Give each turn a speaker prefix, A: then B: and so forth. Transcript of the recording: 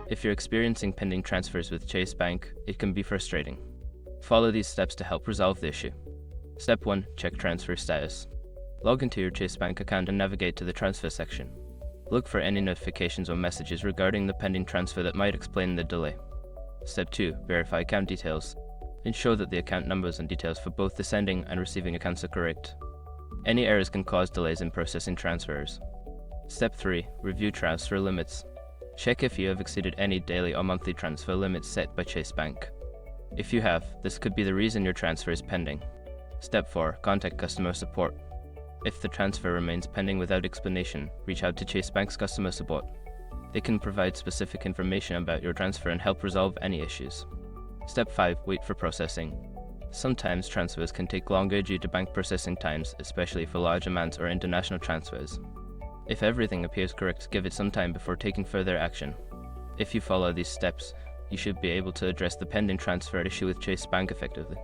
A: If you're experiencing pending transfers with Chase Bank, it can be frustrating. Follow these steps to help resolve the issue. Step 1. Check transfer status. Log into your Chase Bank account and navigate to the transfer section. Look for any notifications or messages regarding the pending transfer that might explain the delay. Step 2. Verify account details. Ensure that the account numbers and details for both the sending and receiving accounts are correct. Any errors can cause delays in processing transfers. Step 3. Review transfer limits. Check if you have exceeded any daily or monthly transfer limits set by Chase Bank. If you have, this could be the reason your transfer is pending. Step 4. Contact customer support. If the transfer remains pending without explanation, reach out to Chase Bank's customer support. They can provide specific information about your transfer and help resolve any issues. Step 5. Wait for processing. Sometimes transfers can take longer due to bank processing times, especially for large amounts or international transfers. If everything appears correct, give it some time before taking further action. If you follow these steps, you should be able to address the pending transfer issue with Chase Bank effectively.